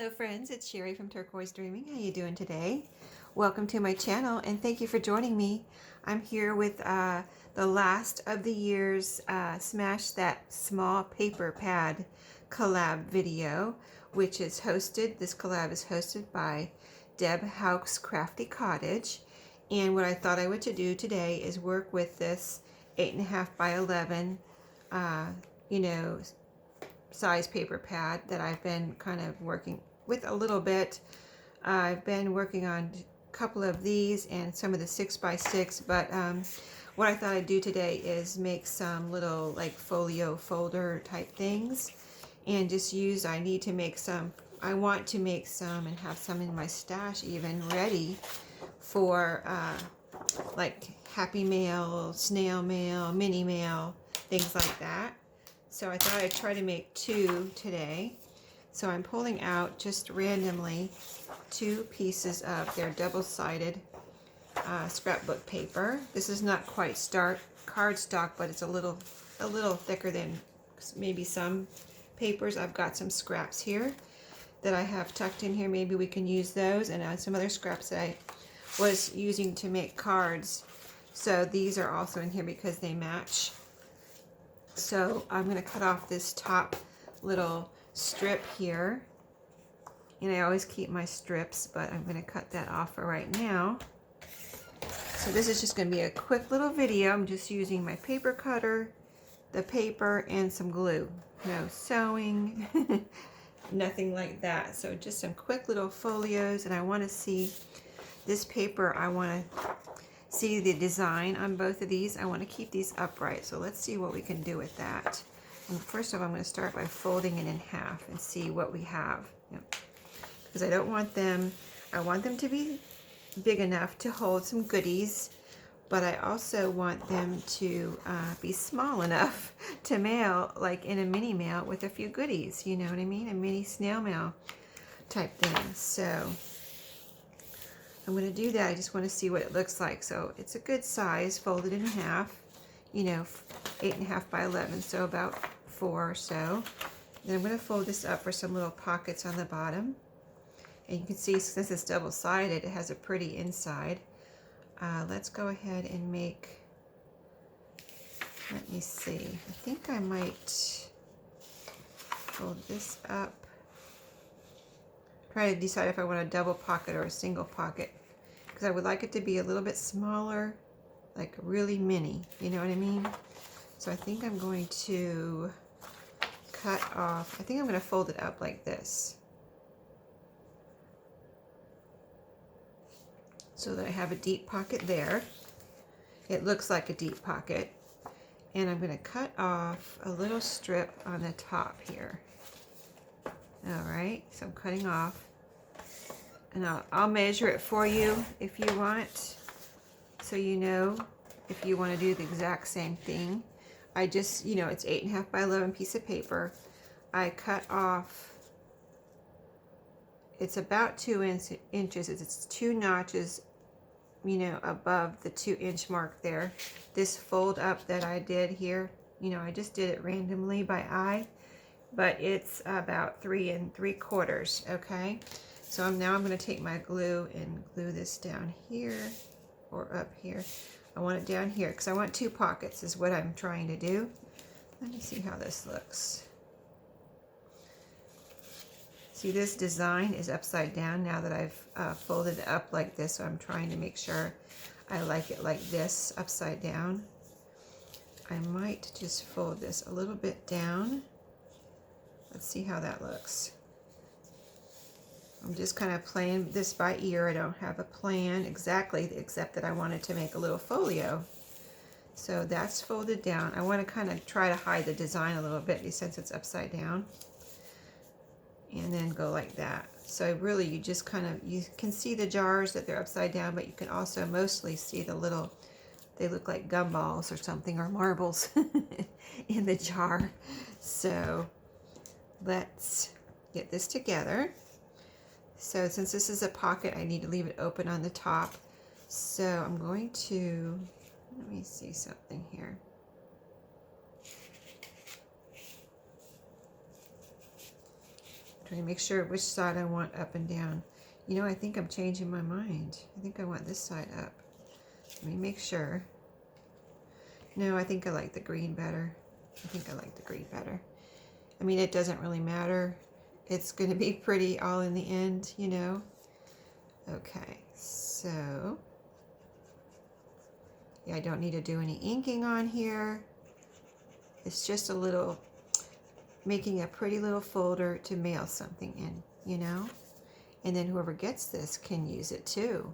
Hello friends, it's Sherry from Turquoise Dreaming. How you doing today? Welcome to my channel and thank you for joining me. I'm here with the last of the year's Smash That Small Paper Pad collab video, which is hosted, this collab is hosted by Deb Hauk's Crafty Cottage. And what I thought I would do today is work with this 8.5 by 11 size paper pad that I've been kind of working with a little bit. I've been working on a couple of these and some of the 6x6, but what I thought I'd do today is make some little like folio folder type things and just use, I want to make some and have some in my stash even ready for like happy mail, snail mail, mini mail, things like that. So I thought I'd try to make two today. So I'm pulling out just randomly two pieces of their double-sided scrapbook paper. This is not quite cardstock, but it's a little thicker than maybe some papers. I've got some scraps here that I have tucked in here. Maybe we can use those, and some other scraps that I was using to make cards. So these are also in here because they match. So I'm going to cut off this top little strip here, and I always keep my strips, but I'm going to cut that off for right now. So this is just going to be a quick little video. I'm just using my paper cutter, the paper, and some glue. No sewing, nothing like that. So just some quick little folios, and I want to see this paper. I want to see the design on both of these. I want to keep these upright, so let's see what we can do with that. And first of all, I'm going to start by folding it in half and see what we have. Because I don't want them, I want them to be big enough to hold some goodies, but I also want them to be small enough to mail, like in a mini mail with a few goodies, you know what I mean? A mini snail mail type thing. So I'm going to do that. I just want to see what it looks like. So it's a good size, folded in half, 8.5 by 11, so about 4 or so. Then I'm going to fold this up for some little pockets on the bottom. And you can see, since it's double-sided, it has a pretty inside. Let's go ahead and make, let me see, I think I might fold this up. Try to decide if I want a double pocket or a single pocket, because I would like it to be a little bit smaller, like really mini, you know what I mean? So I think I'm going to cut off, I think I'm going to fold it up like this, so that I have a deep pocket there. It looks like a deep pocket. And I'm going to cut off a little strip on the top here. Alright, so I'm cutting off. And I'll measure it for you if you want, so you know if you want to do the exact same thing. I just, it's 8.5 by 11 piece of paper. I cut off, it's about 2 inches. It's 2 notches, above the 2-inch mark there. This fold up that I did here, I just did it randomly by eye, but it's about 3 3/4, okay? So now I'm going to take my glue and glue this down here or up here. I want it down here because I want 2 pockets is what I'm trying to do. Let me see how this looks. See, this design is upside down now that I've folded it up like this, so I'm trying to make sure I like it like this, upside down. I might just fold this a little bit down. Let's see how that looks. I'm just kind of playing this by ear. I don't have a plan exactly, except that I wanted to make a little folio. So that's folded down. I want to kind of try to hide the design a little bit since it's upside down. And then go like that. So really you just kind of, you can see the jars that they're upside down, but you can also mostly see the little, they look like gumballs or something, or marbles in the jar. So let's get this together. So since this is a pocket, I need to leave it open on the top. So I'm going to, let me see something here. Trying to make sure which side I want up and down. You know, I think I'm changing my mind. I think I want this side up. Let me make sure. No, I think I like the green better. I think I like the green better. I mean, it doesn't really matter. It's going to be pretty all in the end, you know. Okay, so yeah, I don't need to do any inking on here. It's just a little, making a pretty little folder to mail something in, you know. And then whoever gets this can use it too.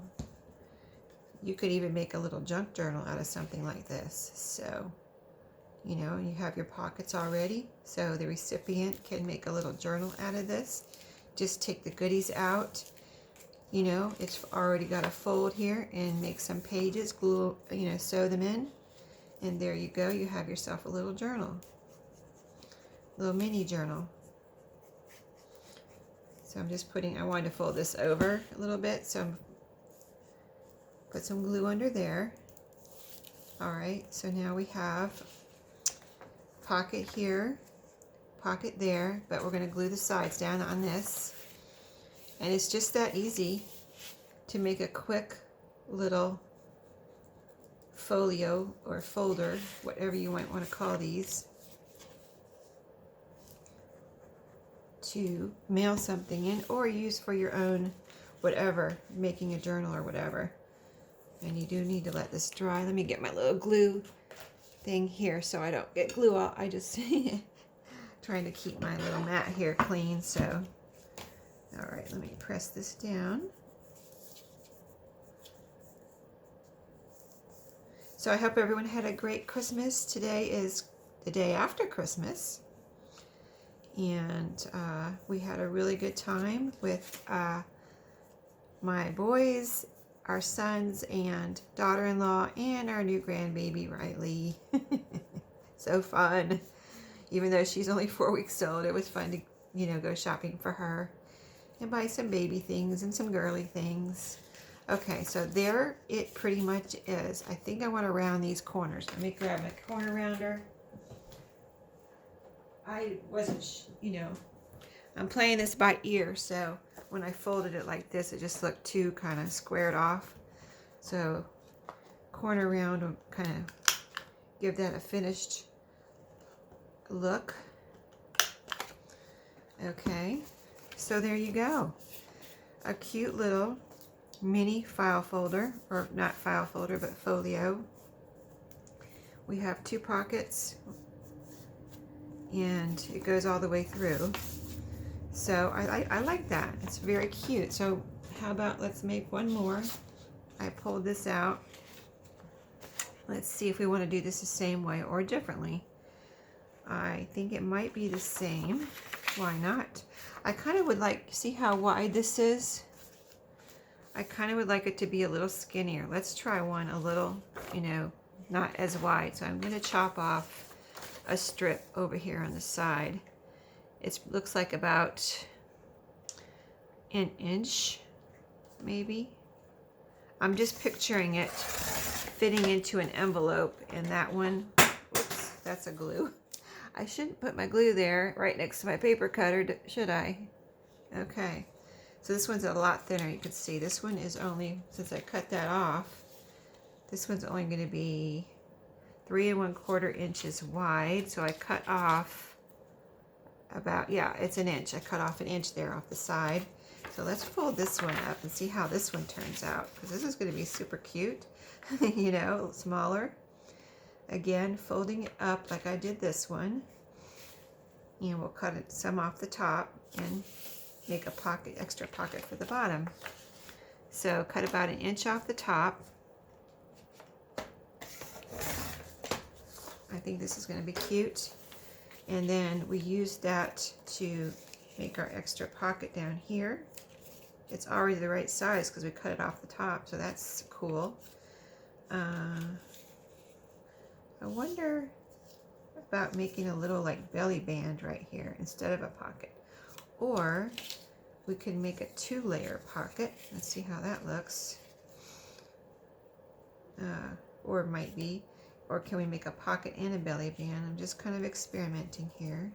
You could even make a little junk journal out of something like this. So, you know, you have your pockets already. So the recipient can make a little journal out of this. Just take the goodies out. You know, it's already got a fold here, and make some pages, glue, you know, sew them in. And there you go. You have yourself a little journal. Little mini journal. So I'm just putting, I wanted to fold this over a little bit. So I'm put some glue under there. All right, so now we have pocket here, pocket there, but we're going to glue the sides down on this. And it's just that easy to make a quick little folio or folder, whatever you might want to call these, to mail something in or use for your own whatever, making a journal or whatever. And you do need to let this dry. Let me get my little glue thing here so I don't get glue out. I just trying to keep my little mat here clean. So, all right, let me press this down. So I hope everyone had a great Christmas. Today is the day after Christmas. And we had a really good time with my boys, our sons and daughter-in-law, and our new grandbaby, Riley. So fun. Even though she's only 4 weeks old, it was fun to, you know, go shopping for her and buy some baby things and some girly things. Okay, so there it pretty much is. I think I want to round these corners. Let me grab my corner rounder. I wasn't, you know, I'm playing this by ear, so when I folded it like this, it just looked too kind of squared off. So corner round will kind of give that a finished look. Okay, so there you go. A cute little mini file folder, or not file folder, but folio. We have 2 pockets, and it goes all the way through. So I like that. It's very cute. So how about let's make one more. I pulled this out. Let's see if we want to do this the same way or differently. I think it might be the same. Why not? I kind of would like, see how wide this is? I kind of would like it to be a little skinnier. Let's try one a little, you know, not as wide. So I'm going to chop off a strip over here on the side. It looks like about an inch, maybe. I'm just picturing it fitting into an envelope, and that one, oops, that's a glue. I shouldn't put my glue there right next to my paper cutter, should I? Okay, so this one's a lot thinner. You can see this one is only, since I cut that off, this one's only going to be 3 1/4 inches wide. So I cut off about, yeah, it's an inch. I cut off an inch there off the side. So let's fold this one up and see how this one turns out, because this is going to be super cute. You know, a little smaller. Again, folding it up like I did this one. And we'll cut it some off the top and make a pocket, extra pocket for the bottom. So cut about an inch off the top. I think this is going to be cute. And then we use that to make our extra pocket down here. It's already the right size because we cut it off the top, so that's cool. I wonder about making a little like belly band right here instead of a pocket. Or we can make a 2-layer pocket. Let's see how that looks. Or it might be. Or can we make a pocket and a belly band? I'm just kind of experimenting here.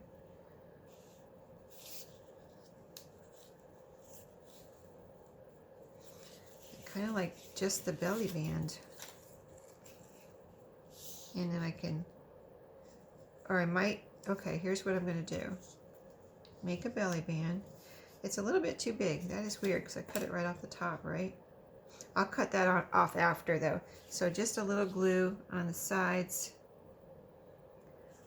kind of like just the belly band. And then I can, or I might, okay, here's what I'm going to do. Make a belly band. It's a little bit too big. That is weird because I cut it right off the top, right? I'll cut that off after though. So just a little glue on the sides.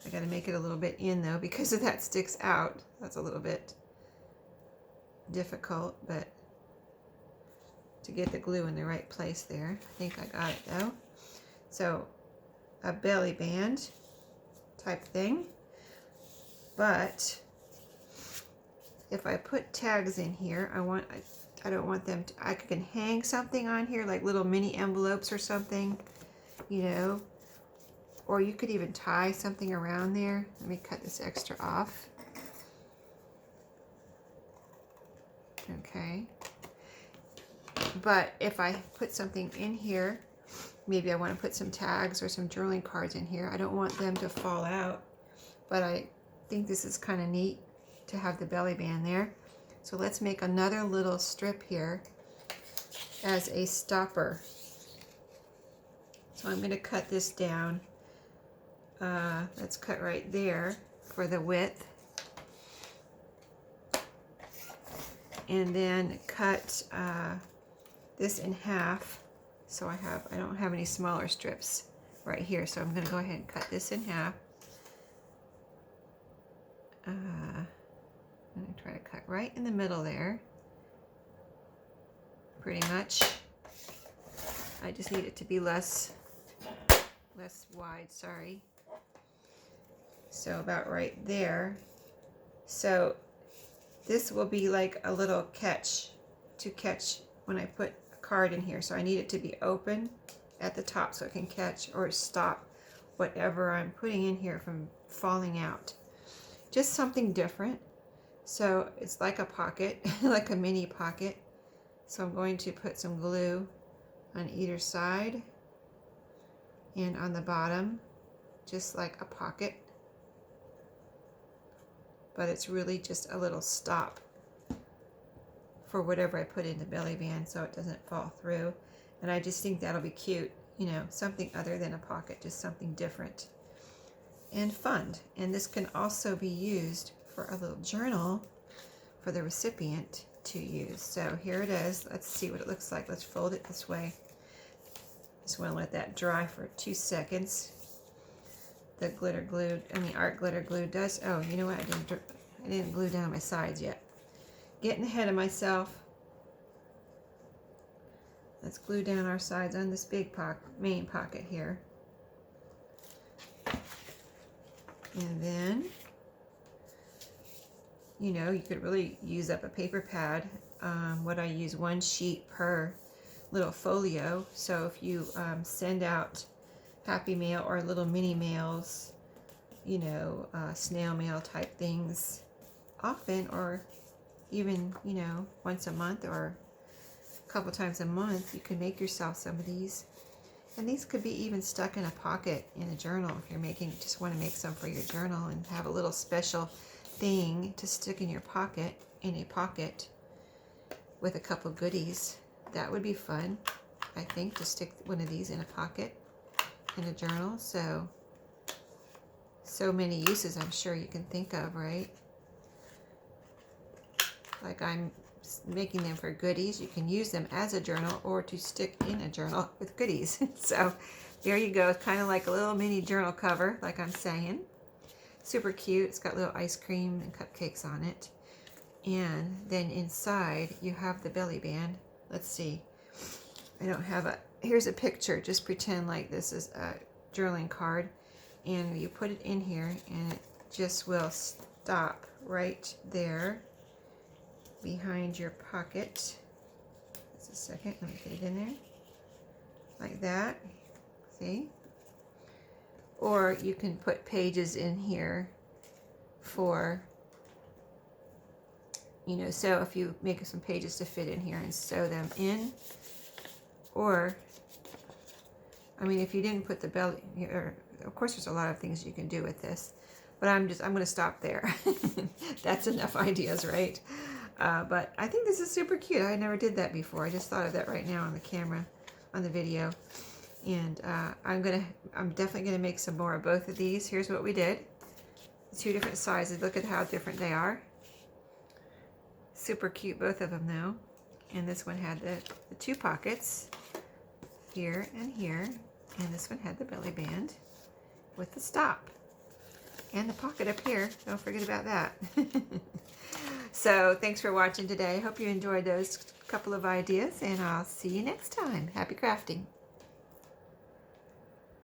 I got to make it a little bit in though because of that sticks out. That's a little bit difficult, but to get the glue in the right place there. I think I got it though. So a belly band type thing. But if I put tags in here, I don't want them to, I can hang something on here like little mini envelopes or something, you know, or you could even tie something around there. Let me cut this extra off. Okay. But if I put something in here, maybe I want to put some tags or some journaling cards in here. I don't want them to fall out, but I think this is kind of neat to have the belly band there. So let's make another little strip here as a stopper. So I'm going to cut this down. Let's cut right there for the width. And then cut this in half. So I don't have any smaller strips right here. So I'm going to go ahead and cut this in half. I'm going to try to cut right in the middle there. Pretty much. I just need it to be less wide, sorry. So about right there. So this will be like a little catch to catch when I put a card in here. So I need it to be open at the top so it can catch or stop whatever I'm putting in here from falling out. Just something different. So it's like a pocket, like a mini pocket. So I'm going to put some glue on either side and on the bottom, just like a pocket. But it's really just a little stop for whatever I put in the belly band so it doesn't fall through. And I just think that'll be cute, you know, something other than a pocket, just something different and fun. And this can also be used for a little journal for the recipient to use. So here it is. Let's see what it looks like. Let's fold it this way. Just want to let that dry for 2 seconds. The art glitter glue does. Oh, you know what? I didn't glue down my sides yet. Getting ahead of myself. Let's glue down our sides on this big main pocket here. And then, you know, you could really use up a paper pad. What I use, 1 sheet per little folio. So if you send out happy mail or little mini mails, you know, snail mail type things often, or even, you know, once a month or a couple times a month, you can make yourself some of these. And these could be even stuck in a pocket in a journal if you're just want to make some for your journal and have a little special thing to stick in your pocket, in a pocket with a couple goodies. That would be fun, I think, to stick one of these in a pocket in a journal. So many uses I'm sure you can think of, right? Like I'm making them for goodies. You can use them as a journal or to stick in a journal with goodies. So there you go. It's kind of like a little mini journal cover, like I'm saying. Super cute. It's got little ice cream and cupcakes on it. And then inside you have the belly band. Let's see. I don't have a, here's a picture. Just pretend like this is a journaling card. And you put it in here and it just will stop right there behind your pocket. Just a second, let me get it in there. Like that, see? Or you can put pages in here for, you know, so if you make some pages to fit in here and sew them in. Or, I mean, if you didn't put the belly, or of course there's a lot of things you can do with this, but I'm going to stop there. That's enough ideas, right? But I think this is super cute. I never did that before. I just thought of that right now on the camera, on the video. And I'm definitely gonna make some more of both of these. Here's what we did. 2 different sizes. Look at how different they are. Super cute, both of them though. And this one had the 2 pockets here and here. And this one had the belly band with the stop. And the pocket up here. Don't forget about that. So thanks for watching today. Hope you enjoyed those couple of ideas, and I'll see you next time. Happy crafting.